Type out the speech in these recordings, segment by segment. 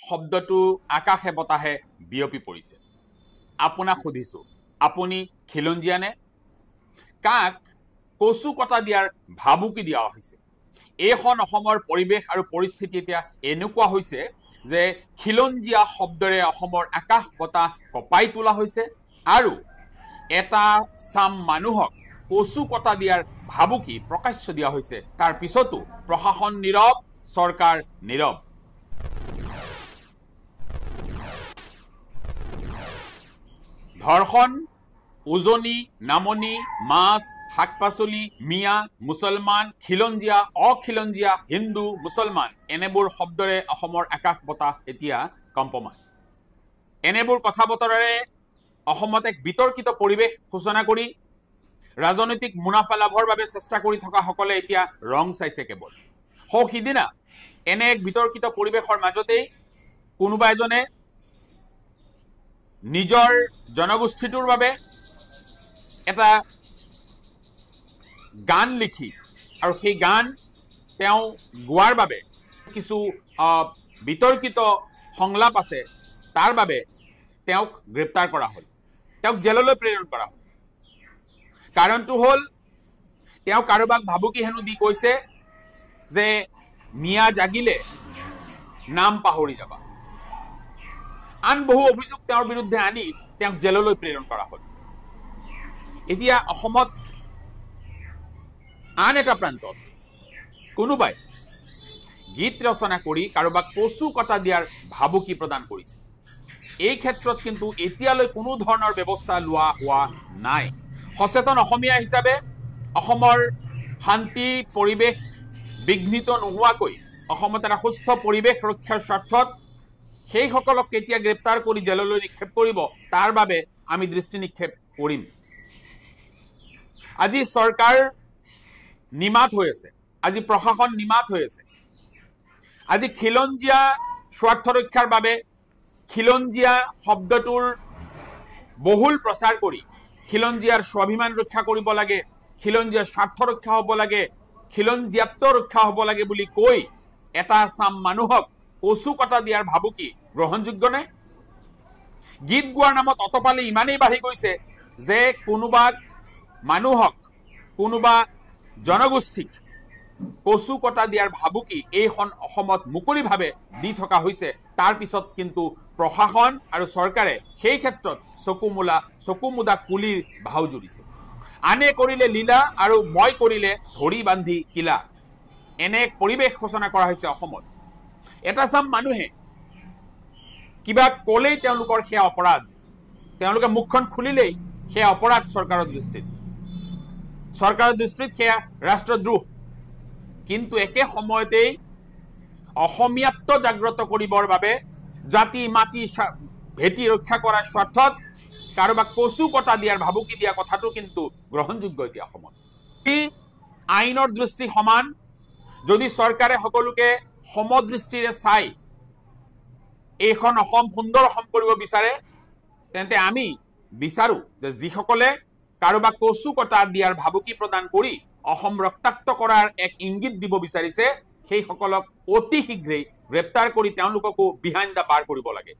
শব্দটো আকাশে বতাহে বিয়পি পৰিছে আপোনাক সুধিছো আপুনি খিলঞ্জীয়া নে কাক কচু কটা দিয়াৰ ভাবুকি দিয়া হৈছে এইখন অসমৰ পৰিবেশ আৰু পৰিস্থিতি এতিয়া এনেকুৱা হৈছে যে খিলঞ্জীয়া শব্দৰে অসমৰ আকাশ বতাহ কপাই তোলা হৈছে আৰু এটা সাম মানুহক কচু কটা দিয়াৰ ভাবুকি প্ৰকাশ্য দিয়া হৈছে তাৰ পিছতো প্ৰশাসন নীৰৱ সৰকাৰ নীৰৱ ধৰ্ষণ উজনি নামনি মাছ শাকপাচলি মিয়া মুছলমান খিলঞ্জীয়া অখিলঞ্জীয়া হিন্দু মুছলমান এনেবোৰ শব্দৰে অসমৰ আকাশ বতাহ এতিয়া কম্পমান এনেবোৰ কথা বতৰাৰে অসমত এক বিতৰ্কিত পৰিবেশ সূচনা কৰি ৰাজনৈতিক মুনাফা লাভৰ বাবে চেষ্টা কৰি থকা সকলে এতিয়া ৰং চাইছে কেৱল সিদিনা এনে এক বিতৰ্কিত পৰিবেশৰ মাজতেই কোনোবা এজনে নিজৰ জনগোষ্ঠীটোৰ বাবে এটা গান লিখি আৰু সেই গান তেওঁ গোৱাৰ বাবে কিছু বিতৰ্কিত সংলাপ আছে তাৰ বাবে তেওঁক গ্ৰেপ্তাৰ কৰা হ'ল তেওঁক জেললৈ প্ৰেৰণ কৰা হ'ল কাৰণটো হ'ল তেওঁ কাৰোবাক ভাবুকি হেনো দি কৈছে যে মিয়া জাগিলে নাম পাহৰি যাবা আন বহু অভিযোগ তেওঁৰ বিৰুদ্ধে আনি তেওঁক জেললৈ প্ৰেৰণ কৰা হ'ল এতিয়া অসমত আন এটা প্ৰান্তত কোনোবাই গীত ৰচনা কৰি কাৰোবাক কচু কটা দিয়াৰ ভাবুকি প্ৰদান কৰিছে এই ক্ষেত্ৰত কিন্তু এতিয়ালৈ কোনো ধৰণৰ ব্যৱস্থা লোৱা হোৱা নাই সচেতন অসমীয়া হিচাপে অসমৰ শান্তি পৰিবেশ বিঘ্নিত নোহোৱাকৈ অসমত এটা সুস্থ পৰিবেশ ৰক্ষাৰ স্বাৰ্থত সেই সকলক কেতিয়া গ্ৰেপ্তাৰ কৰি জেললৈ নিক্ষেপ কৰিব তাৰ বাবে আমি দৃষ্টি নিক্ষেপ কৰিম আজি সৰকাৰ নিমাত হৈ আছে আজি প্ৰশাসন নিমাত হৈ আছে আজি খিলঞ্জীয়া স্বাৰ্থ ৰক্ষাৰ বাবে খিলঞ্জীয়া শব্দটোৰ বহুল প্ৰচাৰ কৰি খিলঞ্জীয়াৰ স্বাভিমান ৰক্ষা কৰিব লাগে খিলঞ্জীয়াৰ স্বাৰ্থ ৰক্ষা হ'ব লাগে খিলঞ্জীয়াত্ব ৰক্ষা হ'ব লাগে বুলি কৈ এটা সাম মানুহক কচু কটা দিয়াৰ ভাবুকি গ্ৰহণযোগ্য নে গীত গোৱাৰ নামত অতপালি ইমানেই বাঢ়ি গৈছে যে কোনোবা মানুহক কোনোবা জনগোষ্ঠীক কচু কটা দিয়াৰ ভাবুকি এইখন অসমত মুকলিভাৱে দি থকা হৈছে তাৰ পিছত কিন্তু প্ৰশাসন আৰু চৰকাৰে সেই ক্ষেত্ৰত চকুমুদা কুলিৰ ভাও জুৰিছে আনে কৰিলে লীলা আৰু মই কৰিলে ধৰি বান্ধি কিলা এনে এক পৰিবেশ সূচনা কৰা হৈছে অসমত এটা সাম মানুহে কিবা কলেই তেওঁলোকৰ সেয়া অপৰাধ তেওঁলোকে মুখখন খুলিলেই সেয়া অপৰাধ চৰকাৰৰ দৃষ্টিত সেয়া ৰাষ্ট্ৰদ্ৰোহ কিন্তু একে সময়তেই অসমীয়াত্ব জাগ্ৰত কৰিবৰ বাবে জাতি মাটি ভেটি ৰক্ষা কৰাৰ স্বাৰ্থত কাৰোবাক কচু কটা দিয়াৰ ভাবুকি দিয়া কথাটো কিন্তু গ্ৰহণযোগ্য এতিয়া অসমত এই আইনৰ দৃষ্টি সমান যদি চৰকাৰে সকলোকে সমদৃষ্টিৰে চাই এইখন অসম সুন্দৰ অসম কৰিব বিচাৰে তেন্তে আমি বিচাৰো যে যিসকলে কাৰোবাক কচু কটা দিয়াৰ ভাবুকি প্ৰদান কৰি অসম ৰক্তাক্ত কৰাৰ এক ইংগিত দিব বিচাৰিছে সেই সকলক অতি শীঘ্ৰেই গ্ৰেপ্তাৰ কৰি তেওঁলোককো বিহাইণ্ড দা বাৰ কৰিব লাগে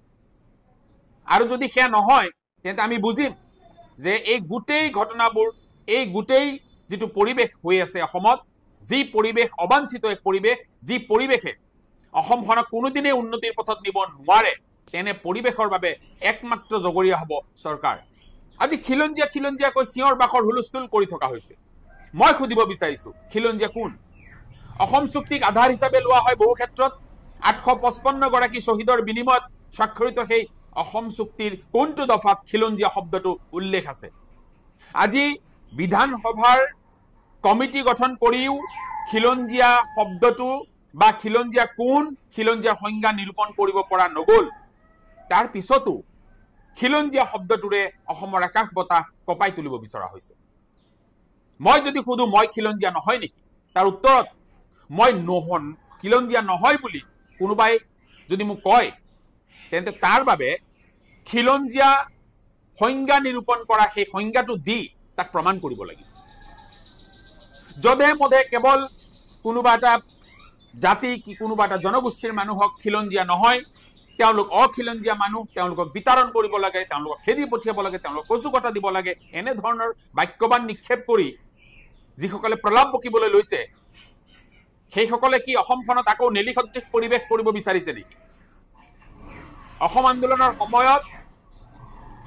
আৰু যদি সেয়া নহয় তেন্তে আমি বুজিম যে এই গোটেই ঘটনাবোৰ এই গোটেই যিটো পৰিবেশ হৈ আছে অসমত যি পৰিবেশ অবাঞ্ছিত এক পৰিবেশ যি পৰিবেশে অসমখনক কোনোদিনে উন্নতিৰ পথত নিব নোৱাৰে তেনে পৰিবেশৰ বাবে একমাত্ৰ জগৰীয়া হ'ব চৰকাৰ আজি খিলঞ্জীয়া কৈ চিঞৰ বাখৰ হুলস্থুল কৰি থকা হৈছে মই খুদিব বিচাৰিছো খিলঞ্জীয়া কোন অসম চুক্তিক আধাৰ হিচাপে লোৱা হয় বহু ক্ষেত্ৰত 855 গৰাকী শহীদৰ বিনিময়ত স্বাক্ষৰিত সেই অসম চুক্তিৰ কোনটো দফাত খিলঞ্জীয়া শব্দটো উল্লেখ আছে আজি বিধানসভাৰ কমিটি গঠন কৰিও খিলঞ্জীয়া শব্দটো বা খিলঞ্জীয়া কোন খিলঞ্জীয়াৰ সংজ্ঞা নিৰূপণ কৰিব পৰা নগল তাৰ পিছতো খিলঞ্জীয়া শব্দটোৰে অসমৰ আকাশ বতাহ কপাই তুলিব বিচৰা হৈছে মই যদি খুদু মই খিলঞ্জীয়া নহয় নেকি তাৰ উত্তৰত মই খিলঞ্জীয়া নহয় বুলি কোনোবাই যদি মোক কয় তেন্তে তাৰ বাবে খিলঞ্জীয়া সংজ্ঞা নিৰূপণ কৰা সেই সংজ্ঞাটো দি তাক প্ৰমাণ কৰিব লাগিব যধে মধে কেৱল কোনোবা এটা জাতি কি কোনোবা এটা জনগোষ্ঠীৰ মানুহক খিলঞ্জীয়া নহয় তেওঁলোক অখিলঞ্জীয়া মানুহ, তেওঁলোকক বিতৰণ কৰিব লাগে, তেওঁলোকক খেদি পঠিয়াব লাগে, তেওঁলোকক কচু কটা দিব লাগে, এনেধৰণৰ বাক্যবান নিক্ষেপ কৰি যিসকলে প্ৰলাপ বকিবলৈ লৈছে সেইসকলে কি অসমখনত আকৌ নেলিসদৃশ পৰিৱেশ কৰিব বিচাৰিছে নেকি? অসম আন্দোলনৰ সময়ত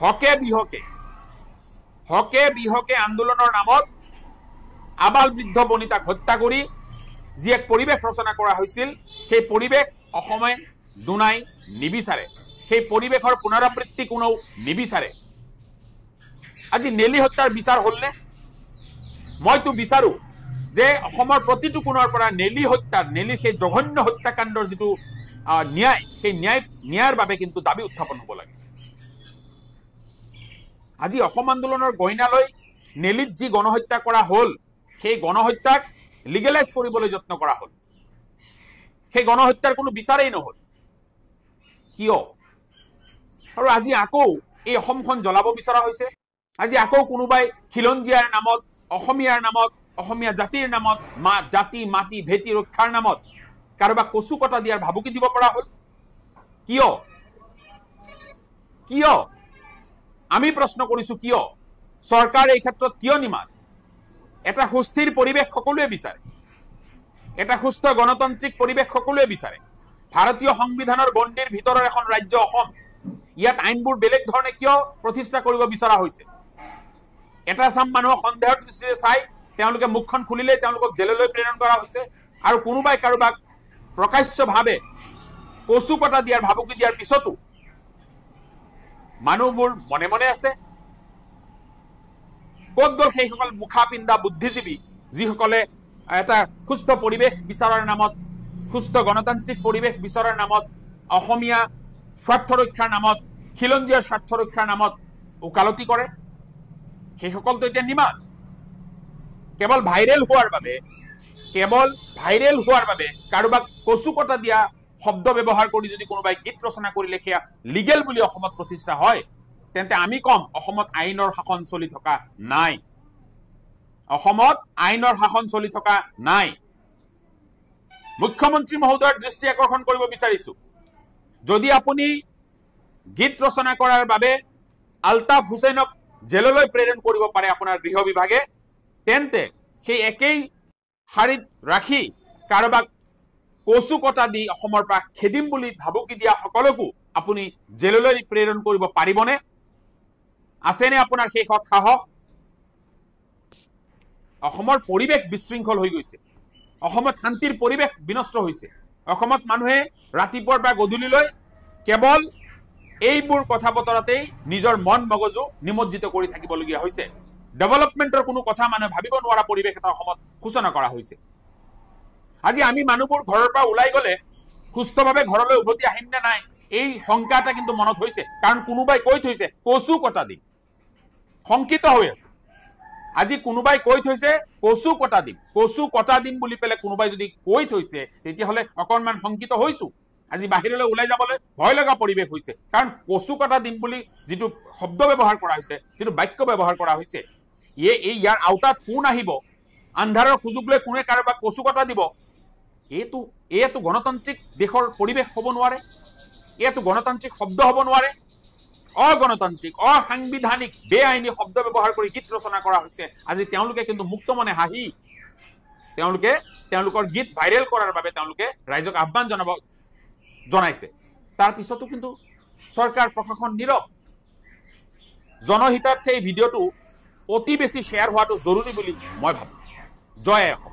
হকে বিহকে আন্দোলনৰ নামত আবাল বৃদ্ধ বনিতাক হত্যা কৰি যি এক পৰিৱেশ ৰচনা কৰা হৈছিল, সেই পৰিৱেশ অসমে দুনাই নিবিচাৰে, সেই পৰিৱেশৰ পুনৰাবৃত্তি কোনেও নিবিচাৰে। আজি নেলি হত্যাৰ বিচাৰ হ'লনে? মইতো বিচাৰো যে অসমৰ প্ৰতিটো কোণৰ পৰা নেলিৰ সেই জঘন্য হত্যাকাণ্ডৰ যিটো ন্যায়, সেই ন্যায়ৰ বাবে কিন্তু দাবী উত্থাপন হ'ব লাগে। আজি অসম আন্দোলনৰ গইনালৈ নেলিত যি গণহত্যা কৰা হ'ল, সেই গণহত্যাক লিগেলাইজ কৰিবলৈ যত্ন কৰা হ'ল। সেই গণহত্যাৰ কোনো বিচাৰেই নহ'ল। কিয়? আৰু আজি আকৌ এই অসমখন জ্বলাব বিচৰা হৈছে। আজি আকৌ কোনোবাই খিলঞ্জীয়াৰ নামত, অসমীয়াৰ নামত, অসমীয়া জাতিৰ নামত, জাতি মাটি ভেটি ৰক্ষাৰ নামত কাৰোবাক কচু কটা দিয়াৰ ভাবুকি দিব পৰা হ'ল। কিয়? আমি প্ৰশ্ন কৰিছো, কিয়? চৰকাৰ এই ক্ষেত্ৰত কিয় নিমাত? এটা সুস্থিৰ পৰিৱেশ সকলোৱে বিচাৰে, এটা সুস্থ গণতান্ত্ৰিক পৰিৱেশ সকলোৱে বিচাৰে। ভাৰতীয় সংবিধানৰ গণ্ডিৰ ভিতৰৰ এখন ৰাজ্য অসম, ইয়াত আইনবোৰ বেলেগ ধৰণে কিয় প্ৰতিষ্ঠা কৰিব বিচৰা হৈছে? এটা চাম মানুহক সন্দেহৰ দৃষ্টিৰে চাই তেওঁলোকে মুখখন খুলিলেই তেওঁলোকক জেললৈ প্ৰেৰণ কৰা হৈছে, আৰু কোনোবাই কাৰোবাক প্ৰকাশ্যভাৱে কচু কটা দিয়াৰ ভাবুকি দিয়াৰ পিছতো মানুহবোৰ মনে মনে আছে। ক'ত গ'ল সেইসকল মুখা পিন্ধা বুদ্ধিজীৱী যিসকলে এটা সুস্থ পৰিৱেশ বিচাৰৰ নামত, সুস্থ গণতান্ত্ৰিক পৰিৱেশ বিচাৰৰ নামত, অসমীয়া স্বাৰ্থ ৰক্ষাৰ নামত, খিলঞ্জীয়াৰ স্বাৰ্থ ৰক্ষাৰ নামত ওকালতি কৰে? সেইসকলতো এতিয়া নিমাত। কেৱল ভাইৰেল হোৱাৰ বাবে কাৰোবাক কচু কটা দিয়া শব্দ ব্যৱহাৰ কৰি যদি কোনোবাই গীত ৰচনা কৰিলে সেয়া লিগেল বুলি অসমত প্ৰতিষ্ঠা হয়, তেন্তে আমি কম অসমত আইনৰ শাসন চলি থকা নাই। অসমত আইনৰ শাসন চলি থকা নাই। মুখ্যমন্ত্ৰী মহোদয়ৰ দৃষ্টি আকৰ্ষণ কৰিব বিচাৰিছো, যদি আপুনি গীত ৰচনা কৰাৰ বাবে আলতাফ হুছেইনক জেললৈ প্ৰেৰণ কৰিব পাৰে আপোনাৰ গৃহ বিভাগে, তেন্তে সেই একেই শাৰীত ৰাখি কাৰোবাক কচু কটা দি অসমৰ পৰা খেদিম বুলি ভাবুকি দিয়া সকলকো আপুনি জেললৈ প্ৰেৰণ কৰিব পাৰিবনে? আছেনে আপোনাৰ সেই সাহস? অসমৰ পৰিৱেশ বিশৃংখল হৈ গৈছে, অসমত শান্তিৰ পৰিৱেশ বিনষ্ট হৈছে। অসমত মানুহে ৰাতিপুৱাৰ পৰা গধূলিলৈ কেৱল এইবোৰ কথা বতৰাতেই নিজৰ মন মগজু নিমজ্জিত কৰি থাকিবলগীয়া হৈছে। ডেভেলপমেণ্টৰ কোনো কথা মানুহে ভাবিব নোৱাৰা পৰিৱেশ এটা অসমত সূচনা কৰা হৈছে। আজি আমি মানুহবোৰ ঘৰৰ পৰা ওলাই গ'লে সুস্থভাৱে ঘৰলৈ উভতি আহিম নে নাই, এই শংকা এটা কিন্তু মনত হৈছে। কাৰণ কোনোবাই কৈ থৈছে কচু কটা দিম, শংকিত হৈ আছে। আজি কোনোবাই কৈ থৈছে কচু কটা দিম বুলি পেলাই কোনোবাই যদি কৈ থৈছে, তেতিয়াহ'লে অকণমান শংকিত হৈছো। আজি বাহিৰলৈ ওলাই যাবলৈ ভয় লগা পৰিৱেশ হৈছে। কাৰণ কচু কটা দিম বুলি যিটো শব্দ ব্যৱহাৰ কৰা হৈছে, যিটো বাক্য ব্যৱহাৰ কৰা হৈছে, ইয়াৰ আওতাত কোন আহিব, আন্ধাৰৰ সুযোগ লৈ কোনে কাৰোবাক কচু কটা দিব, এইটো গণতান্ত্ৰিক দেশৰ পৰিৱেশ হ'ব নোৱাৰে, এইটো গণতান্ত্ৰিক শব্দ হ'ব নোৱাৰে। অগণতান্ত্ৰিক, অসাংবিধানিক, বেআইনী শব্দ ব্যৱহাৰ কৰি গীত ৰচনা কৰা হৈছে। আজি তেওঁলোকে কিন্তু মুক্ত মনে হাঁহি তেওঁলোকৰ গীত ভাইৰেল কৰাৰ বাবে তেওঁলোকে ৰাইজক আহ্বান জনাইছে। তাৰ পিছতো কিন্তু চৰকাৰ প্ৰশাসন নীৰৱ। জনহিতাৰ্থে এই ভিডিঅ'টো অতি বেছি শ্বেয়াৰ হোৱাটো জৰুৰী বুলি মই ভাবো। জয় অসম।